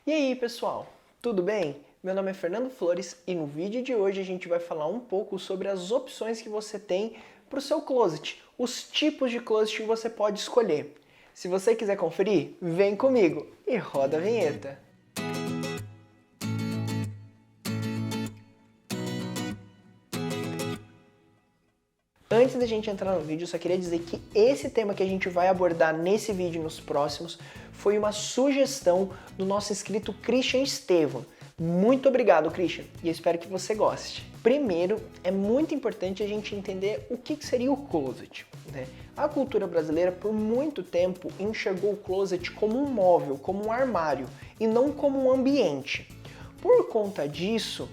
E aí, pessoal, tudo bem? Meu nome é Fernando Flores e no vídeo de hoje a gente vai falar um pouco sobre as opções que você tem para o seu closet, os tipos de closet que você pode escolher. Se você quiser conferir, vem comigo e roda a vinheta. Antes da gente entrar no vídeo, eu só queria dizer que esse tema que a gente vai abordar nesse vídeo e nos próximos foi uma sugestão do nosso inscrito Christian Estevam. Muito obrigado, Christian, e eu espero que você goste. Primeiro, é muito importante a gente entender o que seria o closet, né? A cultura brasileira, por muito tempo, enxergou o closet como um móvel, como um armário, e não como um ambiente. Por conta disso,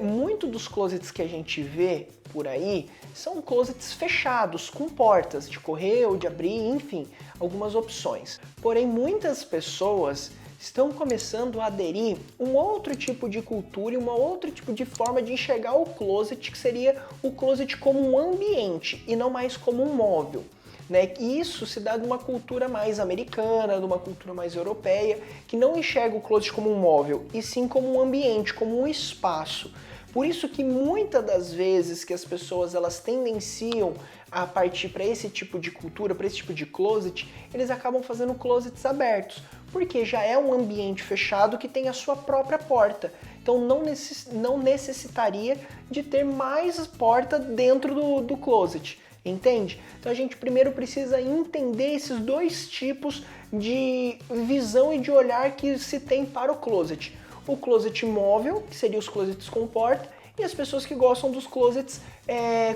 muito dos closets que a gente vê por aí são closets fechados, com portas de correr ou de abrir, enfim, algumas opções. Porém, muitas pessoas estão começando a aderir um outro tipo de cultura e um outro tipo de forma de enxergar o closet, que seria o closet como um ambiente e não mais como um móvel. Né? E isso se dá de uma cultura mais americana, de uma cultura mais europeia, que não enxerga o closet como um móvel, e sim como um ambiente, como um espaço. Por isso que muitas das vezes que as pessoas elas tendenciam a partir para esse tipo de cultura, para esse tipo de closet, eles acabam fazendo closets abertos, porque já é um ambiente fechado que tem a sua própria porta. Então não necessitaria de ter mais porta dentro do closet. Entende? Então a gente primeiro precisa entender esses dois tipos de visão e de olhar que se tem para o closet. O closet móvel, que seria os closets com porta, e as pessoas que gostam dos closets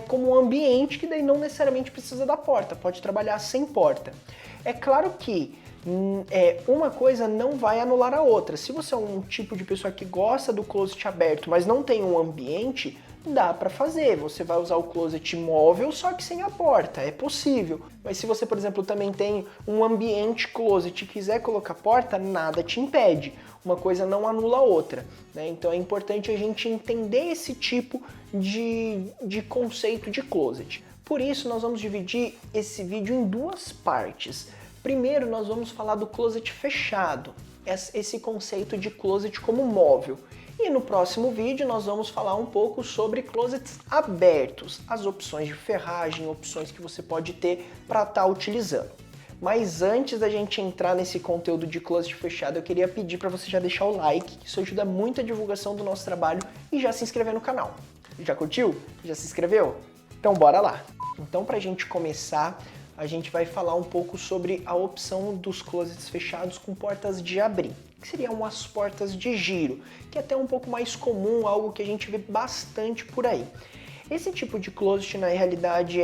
como um ambiente, que daí não necessariamente precisa da porta, pode trabalhar sem porta. É claro que uma coisa não vai anular a outra. Se você é um tipo de pessoa que gosta do closet aberto, mas não tem um ambiente, dá para fazer. Você vai usar o closet móvel, só que sem a porta, é possível. Mas se você, por exemplo, também tem um ambiente closet e quiser colocar porta, nada te impede. Uma coisa não anula a outra, né? Então é importante a gente entender esse tipo de conceito de closet. Por isso nós vamos dividir esse vídeo em duas partes. Primeiro nós vamos falar do closet fechado, esse conceito de closet como móvel. E no próximo vídeo nós vamos falar um pouco sobre closets abertos, as opções de ferragem, opções que você pode ter para estar utilizando. Mas antes da gente entrar nesse conteúdo de closet fechado, eu queria pedir para você já deixar o like, que isso ajuda muito a divulgação do nosso trabalho, e já se inscrever no canal. Já curtiu? Já se inscreveu? Então bora lá! Então pra gente começar, a gente vai falar um pouco sobre a opção dos closets fechados com portas de abrir, que seriam as portas de giro, que é até um pouco mais comum, algo que a gente vê bastante por aí. Esse tipo de closet, na realidade,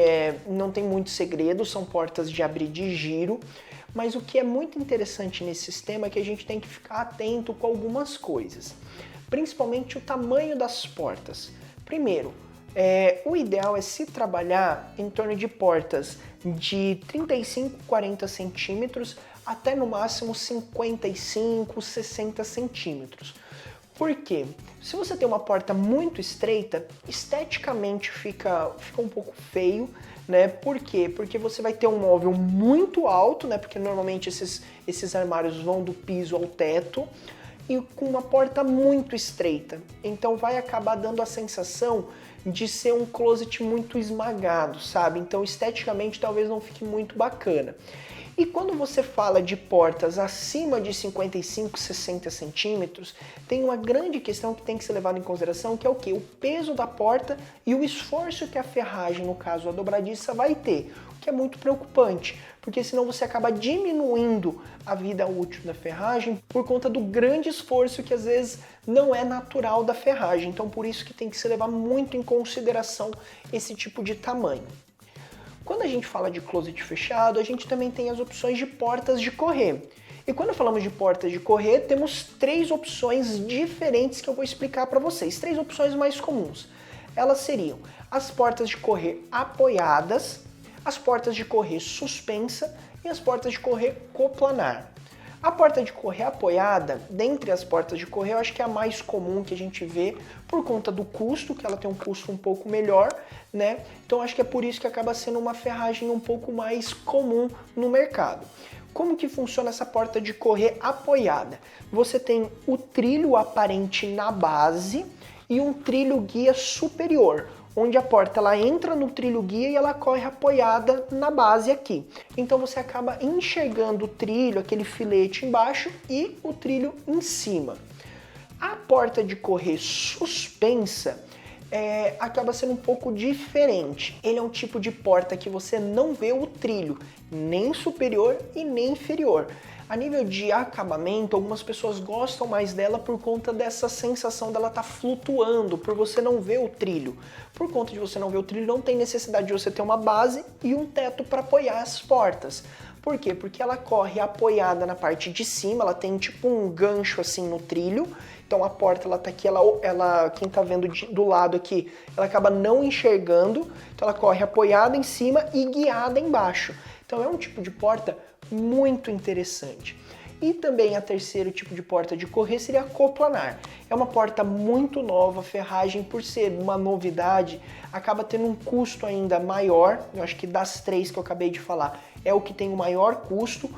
não tem muito segredo, são portas de abrir de giro, mas o que é muito interessante nesse sistema é que a gente tem que ficar atento com algumas coisas, principalmente o tamanho das portas. Primeiro, o ideal é se trabalhar em torno de portas de 35, 40 centímetros até no máximo 55, 60 centímetros. Por quê? Se você tem uma porta muito estreita, esteticamente fica um pouco feio, né? Por quê? Porque você vai ter um móvel muito alto, né? Porque normalmente esses armários vão do piso ao teto, e com uma porta muito estreita. Então vai acabar dando a sensação de ser um closet muito esmagado, sabe? Então esteticamente talvez não fique muito bacana. E quando você fala de portas acima de 55, 60 centímetros, tem uma grande questão que tem que ser levada em consideração, que é o quê? O peso da porta e o esforço que a ferragem, no caso a dobradiça, vai ter, o que é muito preocupante, porque senão você acaba diminuindo a vida útil da ferragem por conta do grande esforço que às vezes não é natural da ferragem. Então por isso que tem que se levar muito em consideração esse tipo de tamanho. Quando a gente fala de closet fechado, a gente também tem as opções de portas de correr. E quando falamos de portas de correr, temos três opções diferentes que eu vou explicar para vocês. Três opções mais comuns. Elas seriam as portas de correr apoiadas, as portas de correr suspensa e as portas de correr coplanar. A porta de correr apoiada, dentre as portas de correr, eu acho que é a mais comum que a gente vê por conta do custo, que ela tem um custo um pouco melhor, né? Então acho que é por isso que acaba sendo uma ferragem um pouco mais comum no mercado. Como que funciona essa porta de correr apoiada? Você tem o trilho aparente na base e um trilho guia superior, onde a porta ela entra no trilho guia e ela corre apoiada na base aqui. Então você acaba enxergando o trilho, aquele filete embaixo e o trilho em cima. A porta de correr suspensa acaba sendo um pouco diferente. Ele é um tipo de porta que você não vê o trilho, nem superior e nem inferior. A nível de acabamento, algumas pessoas gostam mais dela por conta dessa sensação dela estar flutuando, por você não ver o trilho. Por conta de você não ver o trilho, não tem necessidade de você ter uma base e um teto para apoiar as portas. Por quê? Porque ela corre apoiada na parte de cima, ela tem tipo um gancho assim no trilho. Então a porta ela tá aqui, quem tá vendo do lado aqui, ela acaba não enxergando. Então ela corre apoiada em cima e guiada embaixo. Então é um tipo de porta muito interessante. E também a terceiro tipo de porta de correr seria a coplanar. É uma porta muito nova, a ferragem por ser uma novidade, acaba tendo um custo ainda maior. Eu acho que das três que eu acabei de falar, é o que tem o maior custo.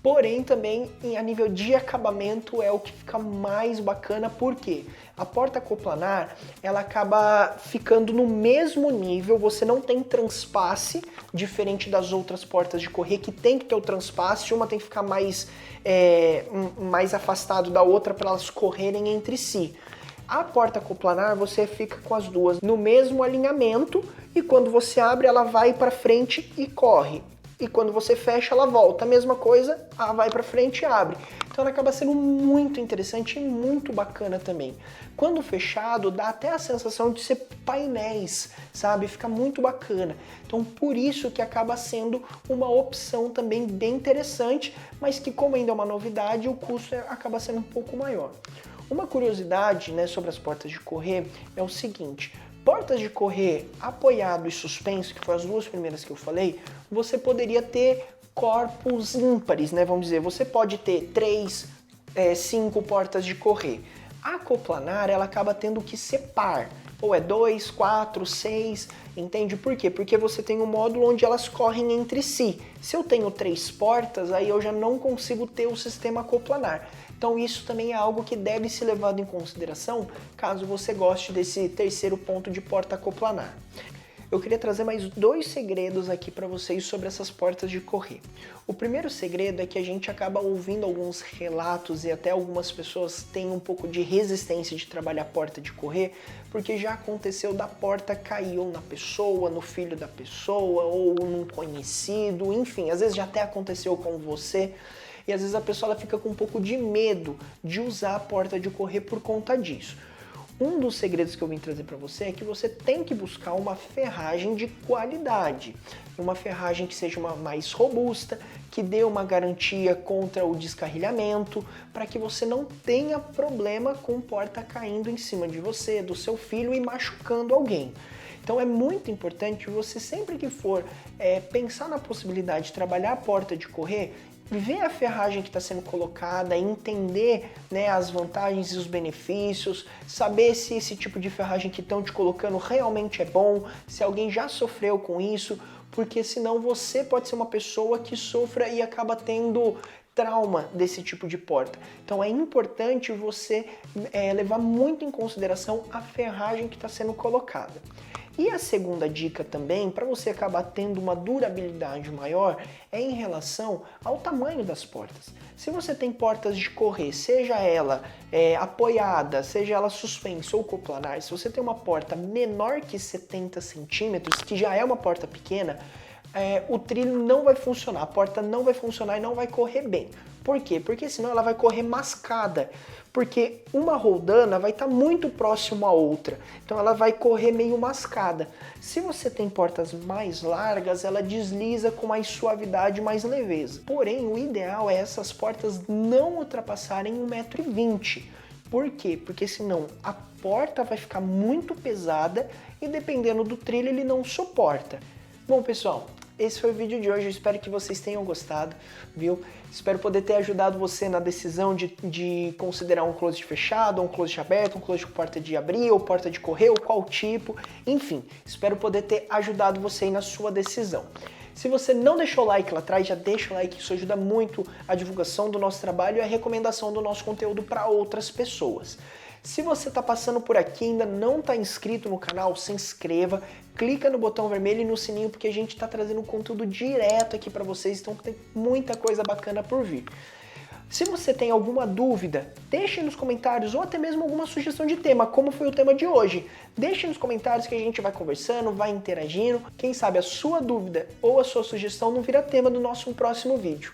Porém, também a nível de acabamento é o que fica mais bacana, porque a porta coplanar ela acaba ficando no mesmo nível, você não tem transpasse, diferente das outras portas de correr que tem que ter o transpasse, uma tem que ficar mais afastado da outra para elas correrem entre si. A porta coplanar você fica com as duas no mesmo alinhamento e quando você abre ela vai para frente e corre. E quando você fecha, ela volta. A mesma coisa, ela vai para frente e abre. Então ela acaba sendo muito interessante e muito bacana também. Quando fechado, dá até a sensação de ser painéis, sabe? Fica muito bacana. Então por isso que acaba sendo uma opção também bem interessante, mas que como ainda é uma novidade, o custo acaba sendo um pouco maior. Uma curiosidade, né, sobre as portas de correr é o seguinte: portas de correr apoiado e suspenso, que foram as duas primeiras que eu falei, você poderia ter corpos ímpares, né? Vamos dizer, você pode ter 3, 5 portas de correr. A coplanar, ela acaba tendo que ser par. Ou é 2, 4, 6, entende? Por quê? Porque você tem um módulo onde elas correm entre si. Se eu tenho 3 portas, aí eu já não consigo ter o sistema coplanar. Então isso também é algo que deve ser levado em consideração caso você goste desse terceiro ponto de porta coplanar. Eu queria trazer mais 2 segredos aqui para vocês sobre essas portas de correr. O primeiro segredo é que a gente acaba ouvindo alguns relatos e até algumas pessoas têm um pouco de resistência de trabalhar porta de correr, porque já aconteceu da porta cair ou na pessoa, no filho da pessoa, ou num conhecido, enfim, às vezes já até aconteceu com você. E às vezes a pessoa ela fica com um pouco de medo de usar a porta de correr por conta disso. Um dos segredos que eu vim trazer para você é que você tem que buscar uma ferragem de qualidade. Uma ferragem que seja mais robusta, que dê uma garantia contra o descarrilhamento, para que você não tenha problema com porta caindo em cima de você, do seu filho e machucando alguém. Então é muito importante você sempre que for pensar na possibilidade de trabalhar a porta de correr, ver a ferragem que está sendo colocada, entender, né, as vantagens e os benefícios, saber se esse tipo de ferragem que estão te colocando realmente é bom, se alguém já sofreu com isso, porque senão você pode ser uma pessoa que sofra e acaba tendo trauma desse tipo de porta. Então é importante você levar muito em consideração a ferragem que está sendo colocada. E a segunda dica também, para você acabar tendo uma durabilidade maior, é em relação ao tamanho das portas. Se você tem portas de correr, seja ela apoiada, seja ela suspensa ou coplanar, se você tem uma porta menor que 70 centímetros, que já é uma porta pequena, o trilho não vai funcionar, a porta não vai funcionar e não vai correr bem. Por quê? Porque senão ela vai correr mascada, porque uma roldana vai estar muito próximo à outra, então ela vai correr meio mascada. Se você tem portas mais largas, ela desliza com mais suavidade, mais leveza. Porém, o ideal é essas portas não ultrapassarem 1,20 m. Por quê? Porque senão a porta vai ficar muito pesada e dependendo do trilho ele não suporta. Bom, pessoal, esse foi o vídeo de hoje, eu espero que vocês tenham gostado, viu? Espero poder ter ajudado você na decisão de considerar um closet fechado, um closet aberto, um closet com porta de abrir ou porta de correr, ou qual tipo, enfim, espero poder ter ajudado você aí na sua decisão. Se você não deixou o like lá atrás, já deixa o like, isso ajuda muito a divulgação do nosso trabalho e a recomendação do nosso conteúdo para outras pessoas. Se você está passando por aqui e ainda não está inscrito no canal, se inscreva, clica no botão vermelho e no sininho, porque a gente está trazendo conteúdo direto aqui para vocês, então tem muita coisa bacana por vir. Se você tem alguma dúvida, deixe nos comentários ou até mesmo alguma sugestão de tema, como foi o tema de hoje. Deixe nos comentários que a gente vai conversando, vai interagindo. Quem sabe a sua dúvida ou a sua sugestão não vira tema do nosso próximo vídeo.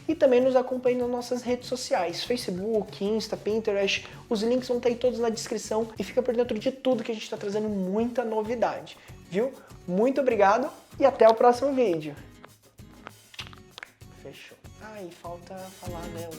E também nos acompanhe nas nossas redes sociais, Facebook, Insta, Pinterest. Os links vão estar aí todos na descrição e fica por dentro de tudo que a gente está trazendo muita novidade, viu? Muito obrigado e até o próximo vídeo. Fechou. Ah, e falta falar, né?